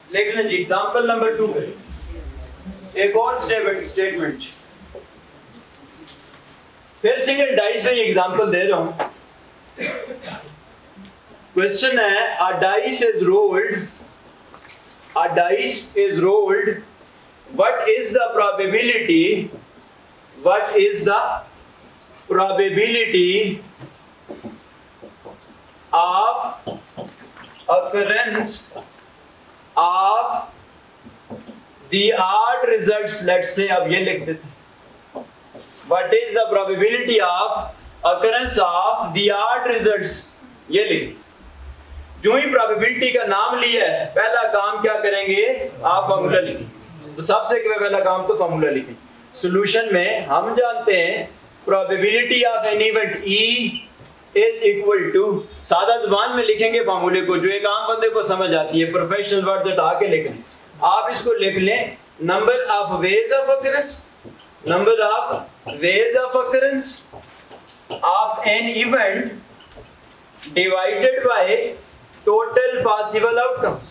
लिख लें जी example number 2 पे एक और स्टेटमेंट फिर सिंगल डाइस में एग्जांपल दे रहा हूं। क्वेश्चन है a dice is rolled what is the probability of occurrence of the odd results। let's say अब ये लिख देते हैं what is the probability of occurrence of the odd results। ये लिख जो ही प्रोबेबिलिटी का नाम लिया है पहला काम क्या करेंगे आप फार्मूला लिखें। तो सबसे पहला काम तो फार्मूला लिखें। सॉल्यूशन में हम जानते हैं probability of an event E is equal to सादा जुबान में लिखेंगे फार्मूले को जो एक आम बंदे को समझ आती है प्रोफेशनल वर्ड्स हटा के लिखें। आप इसको लिख लें number of ways of occurrence of an event divided by total possible outcomes।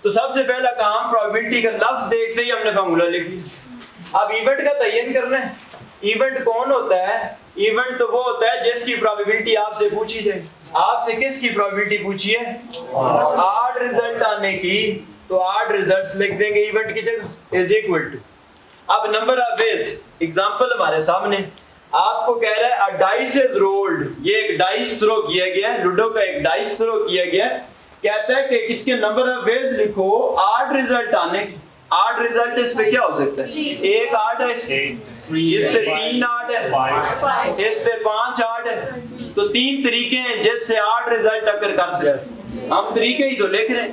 तो सबसे पहला काम प्रोबेबिलिटी का लफ्ज देखते ही हमने फार्मूला लिख लिया। अब इवेंट का तयन करना है। इवेंट कौन होता है? इवेंट तो वो होता है जिसकी प्रोबेबिलिटी आपसे पूछी जाए। आपसे किसकी प्रोबेबिलिटी पूछी है? ऑड रिजल्ट आने की। तो ऑड रिजल्ट्स लिख देंगे इवेंट की जगह इज इक्वल टू। अब नंबर ऑफ वेज एग्जांपल हमारे सामने आपको कह रहा है अ डाइस इज रोल्ड। ये एक डाइस थ्रो किया गया है, लूडो का एक डाइस थ्रो किया गया है। कहता है कि किसके नंबर ऑफ वेज लिखो ऑड रिजल्ट आने की। ऑड रिजल्ट इस पे क्या हो सकता है? एक ऑड है, इस पे 3 ऑड है, इस पे 5 ऑड है। तो 3 तरीके हैं जिससे ऑड रिजल्ट अकर कर सकते हैं। हम तरीके ही तो लिख रहे हैं,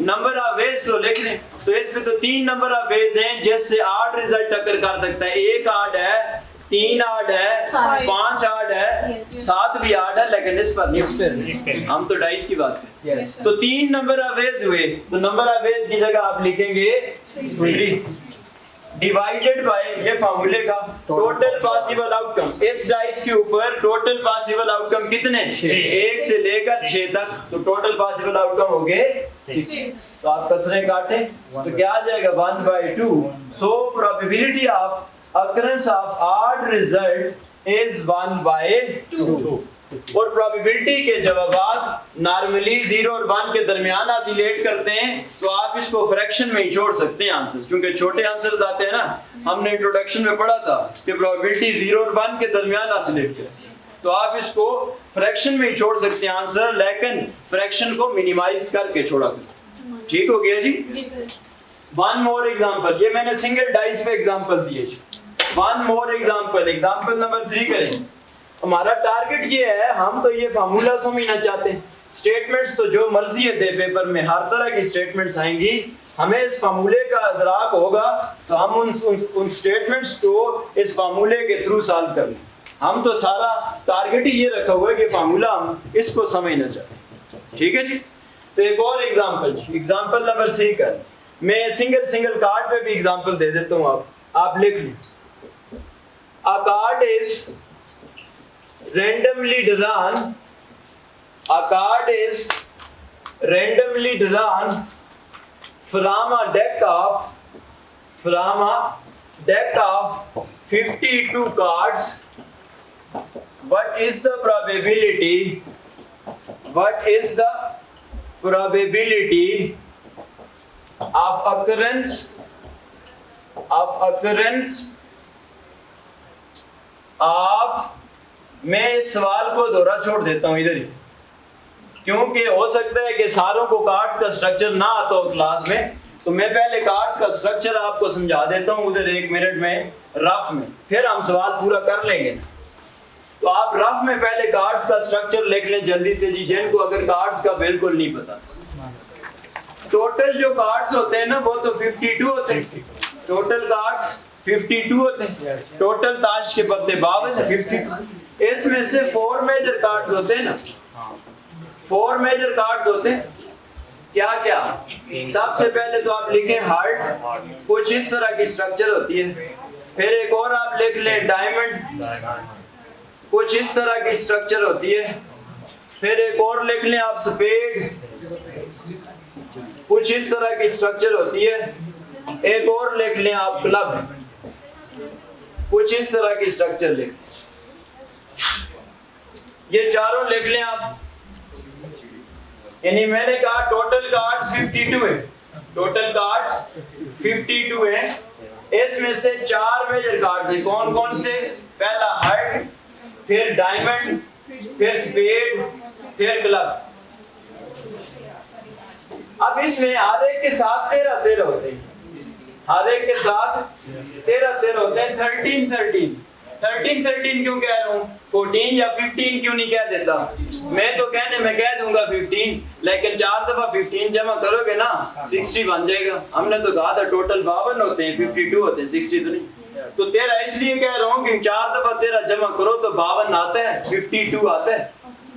नंबर ऑफ वेज तो लिख रहे हैं। तो इस पे तो 3 नंबर ऑफ वेज हैं जिससे ऑड रिजल्ट अकर कर सकता है। एक ऑड है, 3 ऑड है, 5 ऑड है, 7 भी ऑड है, लेकिन इस पर नहीं। हम तो डाइस की बात करें। तो 3 नंबर ऑफ वेज हुए, तो नंबर ऑफ वेज की जगह आप लिखेंगे 3 डिवाइडेड बाय ये फार्मूले का टोटल पॉसिबल आउटकम। इस डाइस के ऊपर टोटल पॉसिबल आउटकम कितने? 1 से लेकर 6 तक। तो टोटल पॉसिबल आउटकम हो गए 6। तो आप कसरे काटें तो क्या आ जाएगा 1/2। So probability of occurrence of odd result is 1/2। और प्रोबेबिलिटी के जवाबात नॉर्मली 0 और 1 के दरमियान ऑसिलेट करते हैं। तो आप इसको फ्रैक्शन में ही छोड़ सकते हैं आंसर्स, क्योंकि छोटे आंसर्स आते हैं ना। हमने इंट्रोडक्शन में पढ़ा था कि प्रोबेबिलिटी 0 और 1 के दरमियान ऑसिलेट करती है। तो आप इसको फ्रैक्शन में ही छोड़ सकते हैं आंसर, लेकिन फ्रैक्शन को मिनिमाइज करके छोड़ा करें। ठीक हो गया जी? वन मोर एग्जांपल, ये मैंने सिंगल डाइस पे एग्जांपल दिए जी। वन मोर एग्जांपल नंबर 3 करें। हमारा टारगेट ये है, हम तो ये फार्मूला समझना चाहते हैं। स्टेटमेंट्स तो जो मर्जी है दे पेपर में, हर तरह की स्टेटमेंट्स आएंगी। हमें इस फार्मूले का इदराक होगा तो हम उन स्टेटमेंट्स को इस फार्मूले के थ्रू सॉल्व कर लें। हम तो सारा टारगेट ही ये रखा हुआ है कि फार्मूला हम इसको समझना चाहते हैं। ठीक है जी? तो एक और एग्जांपल नंबर 3 कर। मैं सिंगल कार्ड पे भी एग्जांपल दे देता हूँ। आप लिख लें a card is randomly drawn from a deck of 52 cards। what is the probability of occurrence of, मैं इस सवाल को दोहरा छोड़ देता हूं इधर ही, क्योंकि हो सकता है कि सारों को कार्ड्स का स्ट्रक्चर ना आता हो क्लास में। तो मैं पहले कार्ड्स का स्ट्रक्चर आपको समझा देता हूं उधर 1 मिनट में रफ में, फिर हम सवाल पूरा कर लेंगे। तो आप रफ में पहले कार्ड्स का स्ट्रक्चर लिख लें जल्दी से जी, जिनको अगर कार्ड्स का बिल्कुल नहीं पता। टोटल जो कार्ड्स होते हैं ना वो तो 52 होते हैं। टोटल कार्ड्स 52 होते हैं। टोटल ताश के पत्ते 52 है 52। इसमें से 4 मेजर कार्ड्स होते हैं ना, 4 मेजर कार्ड्स होते हैं। क्या क्या? सबसे पहले तो आप लिखें हार्ट, कुछ इस तरह की स्ट्रक्चर होती है। फिर एक और आप लिख लें डायमंड, कुछ इस तरह की स्ट्रक्चर होती है। फिर एक और लिख लें आप स्पेड, कुछ इस तरह की स्ट्रक्चर होती है। एक और लिख लें आप क्लब, कुछ इस तरह की स्ट्रक्चर लिख, ये चारों लिख लें आप। यानी मैंने कहा टोटल कार्ड्स 52 है, टोटल कार्ड्स 52 है। इसमें से 4 मेजर कार्ड्स हैं। कौन कौन से? पहला हार्ट, फिर डायमंड, फिर स्पेड, फिर क्लब। अब इसमें हर एक के साथ 13 होते हैं, हर एक के साथ 13 होते हैं। 13 क्यों कह रहा हूँ? 14 या 15 क्यों नहीं कह देता? मैं तो कहने में कह दूंगा 15, लेकिन 4 दफा 15 जमा करोगे ना 60 बन जाएगा। हमने तो कहा था टोटल 52 होते हैं, 52 होते हैं, 60 तो नहीं। तो 13 इसलिए कह रहा हूँ कि 4 दफा 13 जमा करो तो 52 आता है, 52 आता है,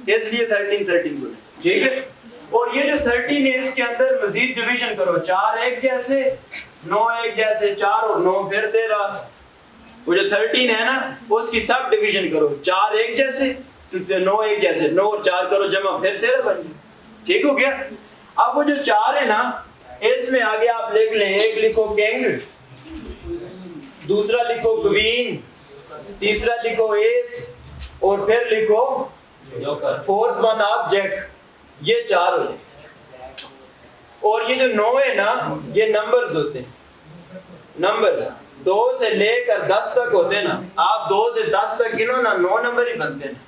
इसलिए 13 बोले, ठीक है। और ये जो 13 है इसके अंदर मजीद डिवीजन करो, 4 एक जैसे, 9 एक जैसे, 4 और 9 फिर 13। वो जो 13 है ना उसकी सब डिवीजन करो, 4 एक जैसे, 9 एक जैसे, 9 और 4 करो जमा, फिर 13 बन गया, ठीक हो गया। अब वो जो 4 है ना इसमें आगे आप लिख लें, एक लिखो किंग, दूसरा लिखो क्वीन, तीसरा लिखो एस, और फिर लिखो फोर्थ वन आप जैक। ये 4 हो जाए। और ये जो 9 है ना ये नंबर्स होते हैं, नंबर्स 2 से लेकर 10 तक होते हैं ना। आप 2 से 10 तक गिनो ना, 9 नंबर ही बनते हैं,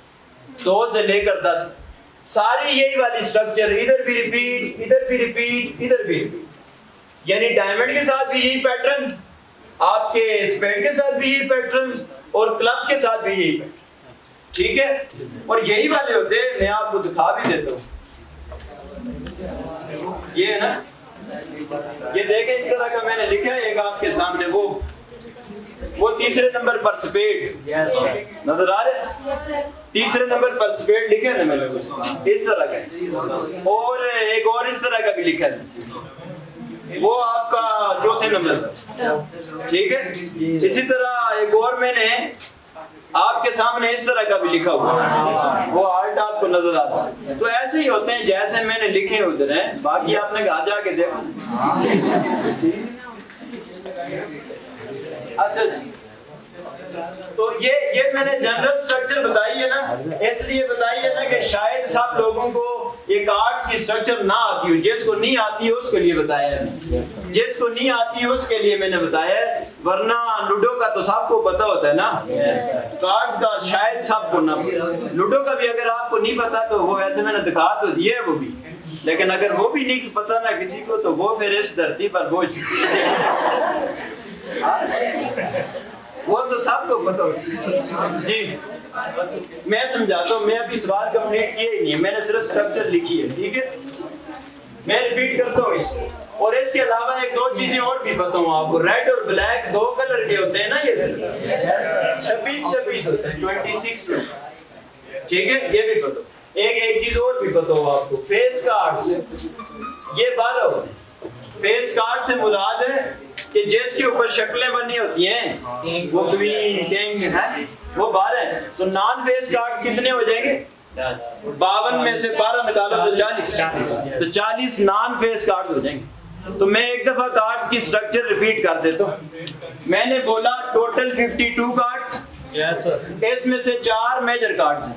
2 से लेकर 10। सारी यही वाली स्ट्रक्चर, इधर भी रिपीट, इधर भी रिपीट, इधर भी रिपीट। यानी डायमंड के साथ भी यही पैटर्न, आपके स्पेड के साथ भी यही पैटर्न, और क्लब के साथ भी यही पैटर्न, ठीक है। और यही वाले होते हैं, मैं आपको दिखा भी देता हूँ। ये है ना, ये देखें इस तरह का मैंने लिखा है एक आपके सामने, वो तीसरे नंबर पर स्पेड नजर आ रहे हैं, तीसरे नंबर पर स्पेड लिखा है ना मैंने कुछ इस तरह का, और एक और इस तरह का भी लिखा है, वो आपका चौथे नंबर पर, ठीक है। इसी तरह एक और मैंने आपके सामने इस तरह का भी लिखा हुआ है, वो आर्ट आपको नजर आता है। तो ऐसे ही होते हैं जैसे मैंने लिखे उधर हैं, बाकी आपने घर जाके देखो। अच्छा जी, तो ये मैंने जनरल स्ट्रक्चर बताई है ना, इसलिए बताई है ना कि शायद सब लोगों को ये कार्ड्स की स्ट्रक्चर ना आती हो। जिसको नहीं आती है उसके लिए बताया है, जिसको नहीं आती है उसके लिए मैंने बताया है, वरना लूडो का तो सबको पता होता है ना, कार्ड्स का शायद सबको ना। लूडो का भी अगर आपको नहीं पता तो वो वैसे मैंने दिखा तो दिया है वो भी, लेकिन अगर वो भी नहीं पता ना किसी को तो वो फिर इस धरती पर बोझ। वो तो सबको पता होता जी। मैं समझाता हूँ, मैं अभी सवाल कंप्लीट किया ही नहीं है, मैंने सिर्फ स्ट्रक्चर लिखी है, ठीक है। मैं रिपीट करता हूँ इसको, और इसके अलावा एक दो चीजें और भी बताऊँ आपको। रेड और ब्लैक 2 कलर के होते हैं ना, ये 26 होते हैं, 26, ठीक है, ये भी बताओ। एक चीज और भी बताओ आपको, फेस कार्ड्स ये 12 होते हैं। फेस कार्ड से मुराद है कि जिसके ऊपर शक्लें बनी होती हैं, वो क्वीन, किंग है, वो 12 है। तो नॉन फेस कार्ड्स कितने हो जाएंगे? 52 में से 12 निकालो तो 40, तो 40 नॉन फेस कार्ड हो जाएंगे। तो मैं एक दफा कार्ड्स की स्ट्रक्चर रिपीट कर देता हूँ। मैंने बोला टोटल 52 कार्ड्स, इसमें से 4 मेजर कार्ड्स हैं।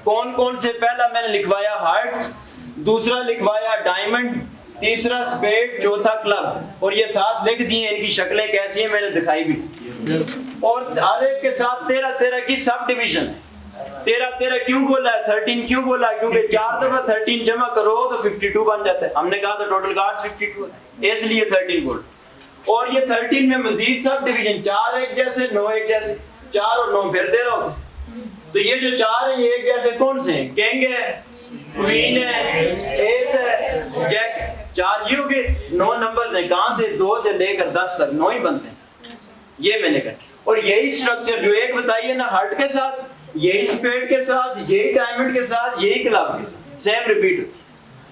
कौन कौन से? पहला मैंने लिखवाया हार्ट, दूसरा लिखवाया डायमंड, तीसरा स्पेड, चौथा क्लब, और ये 7 लिख दिए। इनकी शक्लें कैसी हैं मैंने दिखाई भी, और हर एक के साथ 13 की सब डिवीजन है। 13 क्यों बोला है, 13 क्यों बोला? क्योंकि 4 दफा 13 जमा करो तो 52 बन जाता है। हमने कहा था टोटल कार्ड 52 है, इसलिए 13 बोल। और ये 13 में मजीद सब डिवीजन, 4 एक जैसे, 9 एक जैसे, 4 और 9 फिर 13 होते हैं। तो ये जो 4 है ये एक जैसे कौन से हैं? किंग है, क्वीन है, एस है, जैक, 4 ये हो गए। 9 नंबर्स हैं, कहां से? 2 से लेकर 10 तक 9 ही बनते हैं। ये मैंने कहा। और यही स्ट्रक्चर जो एक बताइए ना हार्ट के साथ, यही स्पेड के साथ, यही डायमंड के साथ, यही क्लब के साथ सेम रिपीट होती है,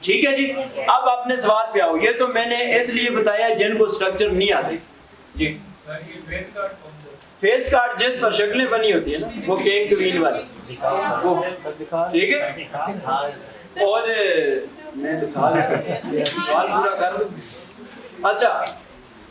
ठीक है जी। अब अपने सवाल पे आओ। ये तो मैंने इसलिए बताया जिनको स्ट्रक्चर नहीं आती जी। सर ये फेस कार्ड कौन सा? फेस कार्ड जिस पर शक्लें बनी होती है ना, वो किंग क्वीन वाली, वो ठीक है। और मैं दिखा रहा सवाल पूरा कर दूं। अच्छा,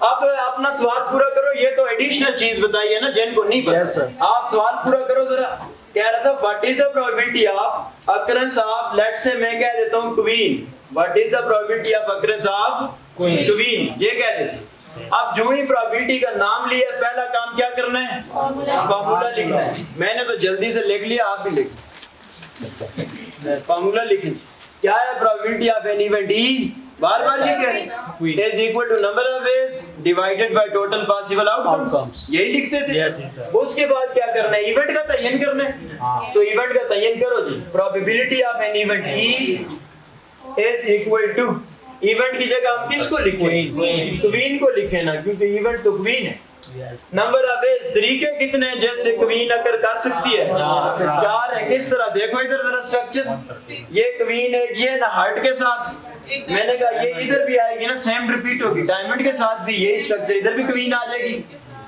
अब अपना सवाल पूरा करो। ये तो एडिशनल चीज बताई है ना जिनको नहीं पता। आप सवाल पूरा करो जरा। कह रहा था what is the probability of occurrence of, let's say मैं कह देता हूं queen, what is the probability of occurrence of queen, ये कह देते। अब जो ही प्रोबेबिलिटी का नाम लिया, पहला काम क्या करना है? फार्मूला लिखना है। मैंने तो जल्दी से लिख लिया, आप भी लिख। फार्मूला लिखें। क्या है probability of an event? E, बार-बार ये कह रहे हैं, is equal to number of ways divided by total possible outcomes. यही लिखते थे। उसके बाद क्या करना है? इवेंट का तयन करना है। तो इवेंट का तयन करो जी। Probability of an event E is equal to, event की जगह हम किसको लिखें? क्वीन को लिखें ना, क्योंकि इवेंट तो क्वीन है। नंबर ऑफ वेज, तरीके कितने हैं जैसे क्वीन अकर कर सकती है? 4 है। किस तरह? देखो इधर जरा स्ट्रक्चर, ये क्वीन है, ये ना हार्ट के साथ, मैंने कहा ये इधर भी आएगी ना, सेम रिपीट होगी। डायमंड के साथ भी यही स्ट्रक्चर, इधर भी क्वीन आ जाएगी।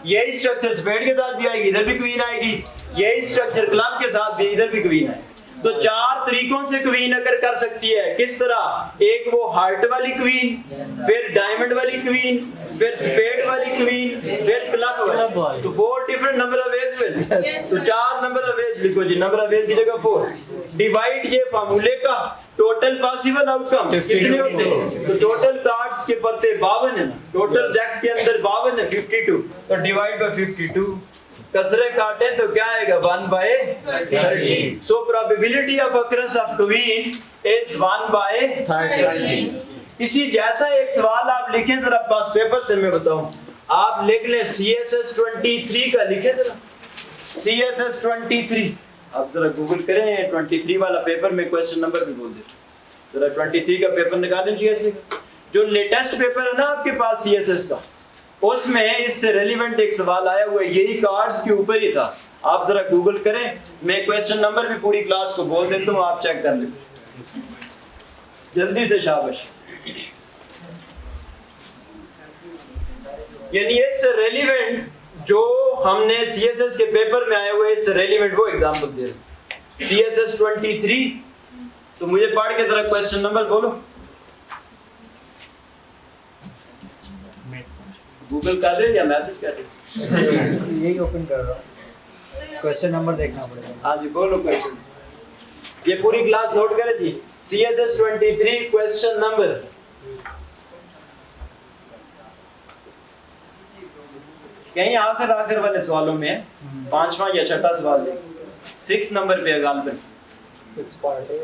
यही स्ट्रक्चर स्पेड के साथ भी आएगी, इधर भी क्वीन आएगी। यही स्ट्रक्चर क्लब के साथ भी, इधर भी क्वीन है। तो 4 तरीकों से क्वीन अगर कर सकती है। किस तरह? एक वो हार्ट वाली क्वीन, फिर डायमंड वाली क्वीन, फिर स्पेड वाली क्वीन, फिर क्लब वाली। तो 4 different number of veg will. तो 4 नंबर ऑफ वेज लिखो जी। नंबर ऑफ वेज की जगह 4। डिवाइड ये फार्मूले का टोटल पॉसिबल आउटकम कितने होते हैं? तो टोटल कार्ड्स के पत्ते 52 है ना, टोटल डेक के अंदर 52 है, 52। तो डिवाइड बाय 52, कसरे काटे तो क्या आएगा? 1/30। So probability of occurrence of queen is 1/30। इसी जैसा एक सवाल आप लिखें जरा पास पेपर से, मैं बताऊं। आप लिख लें CSS 23 का, लिखे जरा CSS 23। आप जरा गूगल करें 23 वाला पेपर में क्वेश्चन नंबर भी बोल दें जरा। 23 का पेपर निकालें GSA का, जो लेटेस्ट पेपर है ना आपके पास CSS का, उसमें इससे रेलिवेंट एक सवाल आया हुआ है, यही कार्ड्स के ऊपर ही था। आप जरा गूगल करें, मैं क्वेश्चन नंबर भी पूरी क्लास को बोल देता हूँ, आप चेक कर लें जल्दी से, शाबाश। यानी इससे रेलिवेंट जो हमने CSS के पेपर में आए हुए, इससे रेलिवेंट वो एग्जाम्पल दे रहे। CSS 23, तो मुझे पढ़ के जरा क्वेश्चन नंबर बोलो। गूगल कर रहे या मैसेज कर रहे? यही ओपन कर रहा हूँ, क्वेश्चन नंबर देखना पड़ेगा। हाँ जी, बोलो क्वेश्चन। ये पूरी क्लास नोट करें जी। CSS 23 क्वेश्चन नंबर, कहीं आखिर वाले सवालों में 5वां या 6वां सवाल है, 6 नंबर पे है गालबन। 6 पार्ट है।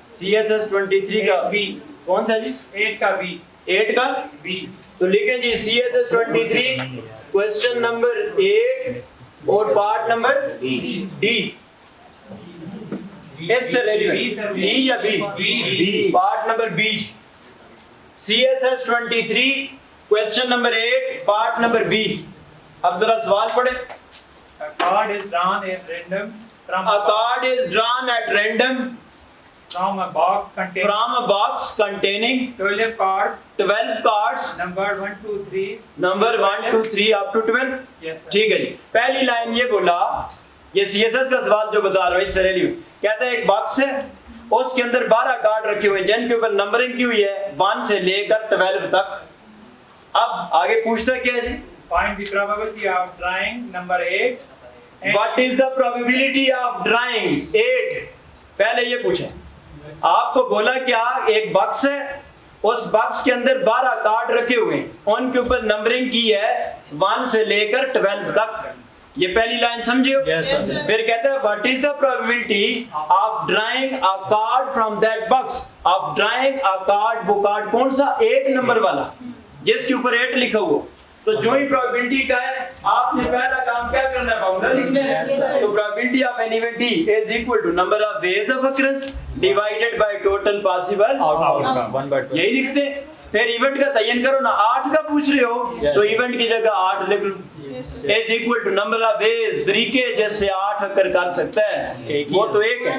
CSS 23 का बी कौन सा जी? 8 का बी। 8 का बी। तो लिखें जी CSS 23 क्वेश्चन नंबर 8 और पार्ट नंबर डी। इससे रेलिवेंट डी या B? B, part number B. CSS 23 question number 8 part number B. अब जरा सवाल पढ़े। A card is drawn at random from A card is drawn at random from a box containing 12 cards, 12 cards, number 1 2 3 number 1 2 3 up to 12। yes sir। ठीक है जी। पहली line ये बोला, ये CSS का सवाल जो बता रहा हूँ इससे रेलिवेंट, कहता है एक बॉक्स है, उसके अंदर 12 कार्ड रखे हुए हैं जिनके ऊपर नंबरिंग की हुई है 1 से लेकर 12 तक। अब आगे पूछता क्या है जी? find the probability of drawing number 8 and What is the probability of drawing 8? पहले ये पूछे, आपको बोला क्या, एक बॉक्स है, उस बॉक्स के अंदर 12 कार्ड रखे हुए हैं, उनके ऊपर नंबरिंग की है 1 से लेकर 12 तक। ये पहली लाइन समझियो। फिर कहता है what is the probability of drawing a card from that box. Of drawing a card, वो कार्ड कौन सा? 8 नंबर वाला जिसके ऊपर 8 लिखा हुआ। तो जो ही प्रोबेबिलिटी का है, आपने पहला काम क्या करना है? फॉर्मूला लिखना है। तो probability of an event is equal to number of ways of occurrence divided by total possible outcome. यही लिखते हैं। फिर इवेंट का तयन करो ना, 8 का पूछ रहे हो तो इवेंट की जगह 8 लिख लो। Is equal to number of ways, तरीके जैसे 8 अकर कर सकता है, वो तो एक है।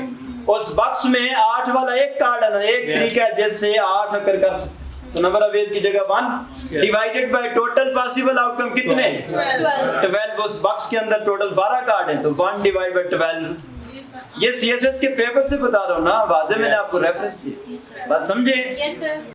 उस बॉक्स में 8 वाला एक कार्ड है ना, एक तरीका है जिससे 8 अकर कर सकता है। तो नंबर ऑफ वेज की जगह 1 divided by total possible outcome कितने 12 उस बॉक्स के अंदर टोटल 12 कार्ड हैं तो 1 डिवाइड बाय 12 ये सीएसएस के पेपर से बता रहा हूँ ना वाजे मैंने आपको रेफरेंस दिया बात समझे Yes, sir.